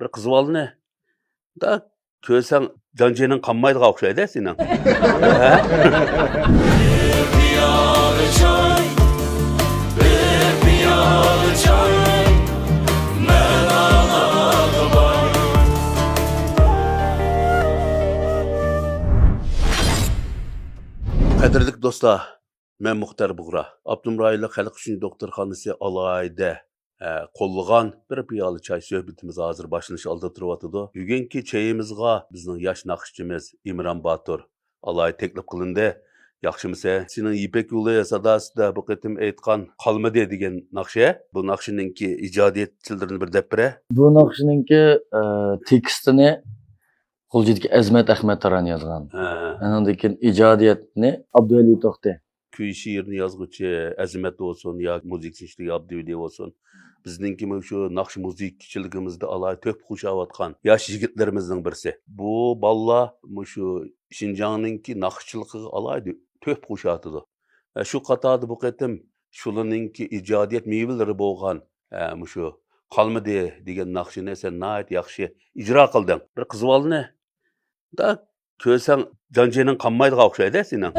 bir qızıvalını da kösen cancının kanmaydığa okşaydı senin. Qadirlik dostlar, men Muxtar Buğra. Abdumraylı Xalq üçün doktorxanası alayda qo'llagan bir piyola choy suhbatimiz hozir boshlanishga oldi turyapti. Bugungi chayimizga bizning yosh naqshchimiz Imron Botur alay taklif qilindi. Yaxshimisa, sening Ipak yo'li sadosida bu qitim aytgan qolmadi degan naqsha. Bu naqshiningki ijodiyatchilarini bir deb bera. Bu naqshiningki tekstini Qo'ljidagi Azmat Ahmad Taran yozgan. Undan keyin ijodiyatni Abduvali To'xta. Kuy şiirini yazgıcı Azmat olsun ya müzik işçiliği Abdüveli olsun. Bizninki şu naqsh muzikçiligimizde alay töp kuşavatkan yaş yigitlerimizden birisi. Bu balla şu Şinjan'ınki naqshçılığı alay töp kuşatıdı. Şu qatada bu qitim şularninki ijodiyat meyveleri bo'lgan şu qalmadi degan naqshini sen nayt yaxshi ijro qilding. Bir qizvolni da kösen cancının kanmaydığa okşaydı senin.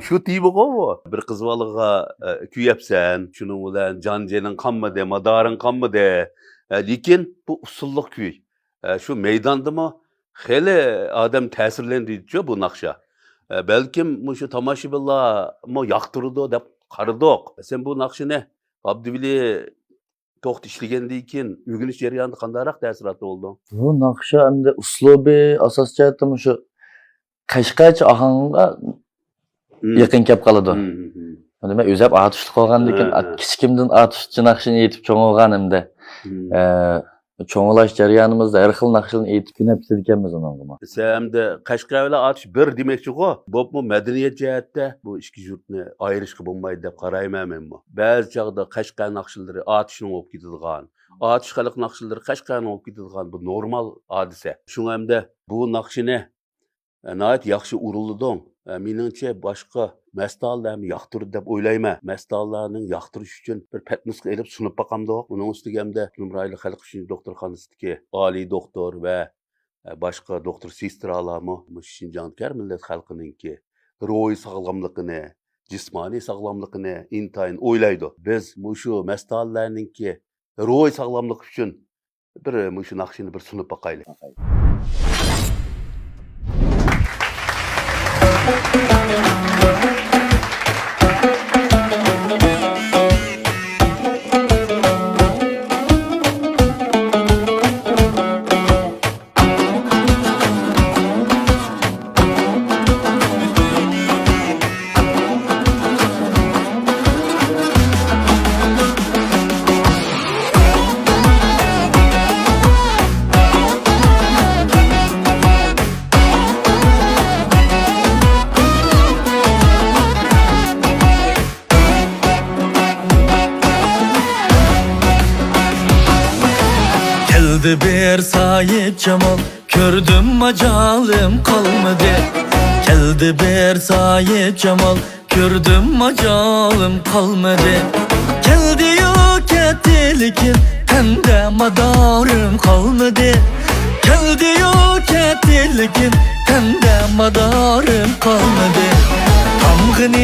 Şu tibi o. Bir qızvalığa küyepsen, şunun bilen cancının kanmadı, madarın kanmadı. Lekin bu usulluk küy. Şu meydanda mı hele adam tesirlendi diyor bu naqsha. Belkim şu tamaşibillah mı yaktırdı dep qarıdık. Sen bu naqshini Abduvali To'xta ishlagandan keyin o'rganish jarayonida qandayroq ta'sirotli bo'ldi? Bu naqsha hamda uslubi asos jihatdan shu Qashqach ohangga yaqin kelib qoladi. Nima o'zab atishli qolgandan keyin kichkimdan atishchi naqshini yetib cho'ng olganimda cho'nglash jarayonimizda har xil naqshlarni aytib kunapti ekanmiz unga. Hamda Qashqarga atish bir demakchi-ku. Bu madaniyat jihatda bu ikki yurtni ayirishga bo'lmaydi deb qarayman men bu. Ba'zi chaqda Qashqar naqshlari atishning olib ketadigan, atish xalq naqshlari Qashqarning olib ketadigan bu normal hodisa. Shunga hamda bu naqshini nayt yaxshi urildi. Meningcha boshqa mastallarni yoqtirdi deb o'ylayman. Mastallarning yoqtirish uchun bir patnisga elib sunib boqamdi. Uning ustiga hamda Numrayli Xalq üçün doktorxonasidagi oliy doktor va boshqa doktor sestralarmi Şinjankar millat xalqininki ruhiy sog'lomligini, jismoniy sog'lomligini intayin o'ylaydi. Biz shu mastallarninki ruhiy sog'lomlik uchun bir shu naqshini bir sunib boqaylik. Bir sahip cemal gördüm macalim kalmadı. Geldi bir sahip cemal gördüm macalim kalmadı. Geldi yok etti lekin tende madarım kalmadı. Geldi yok etti lekin tende madarım kalmadı. Tamgını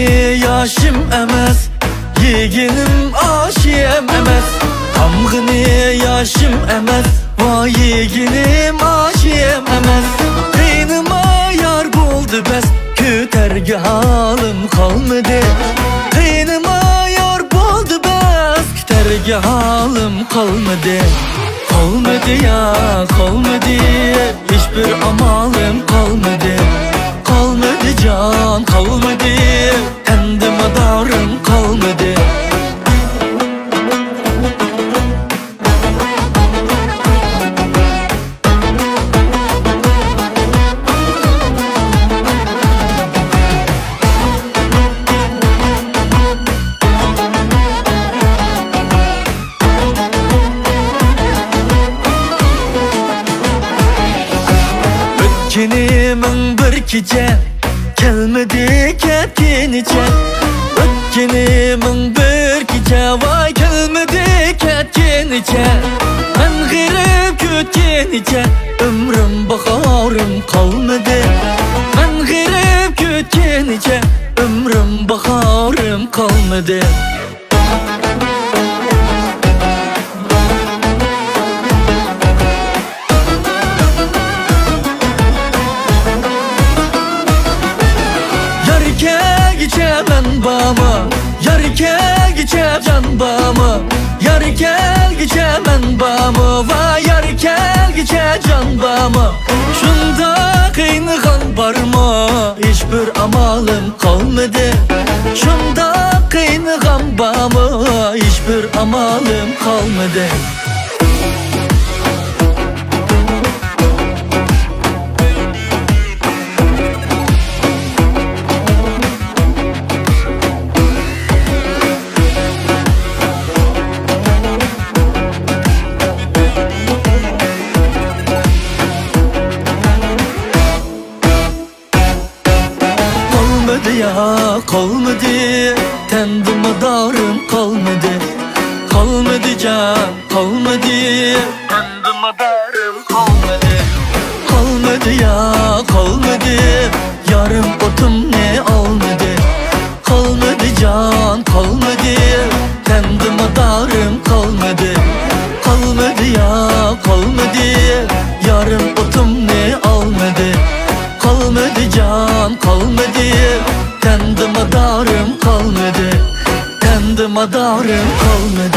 yaşım emes, yeğenim aşığım emes. Tamgını yaşım emes, vay yeğenim aşığım emes. Kıyınıma yar buldu bes, küterge halim kalmadı. Kıyınıma yar buldu bes, küterge halim kalmadı. Kalmadı ya kalmadı, hiçbir amalim kalmadı. Kalmadı can kalmadı, kendi madarım kalmadı. Ötkenimin bir gece gelmedi ketgenice. Ötkenimin bir gece vay gelmedi ketgenice. Ben ketgenice ömrüm baharım kalmadı. Ben girip ketgenice ömrüm baharım kalmadı. Ben bama yar kelgice can bama yar kelgice ben bama va yar kelgice can bama şunda kıyınıgan barma hiçbir amalım kalmadı şunda kıyınıgan bama hiçbir amalım kalmadı. Ya kalmadı, tendim darım kalmadı. Kalmadı can, kalmadı, tendim darım kalmadı. Kalmadı ya, kalmadı, yarım otum ne almadı. Kalmadı can, kalmadı, tendim darım kalmadı. Kalmadı ya, kalmadı, yarım otum ne almadı. Kalmadı can, kalmadı, kendime darım kalmadı. Kendime darım kalmadı.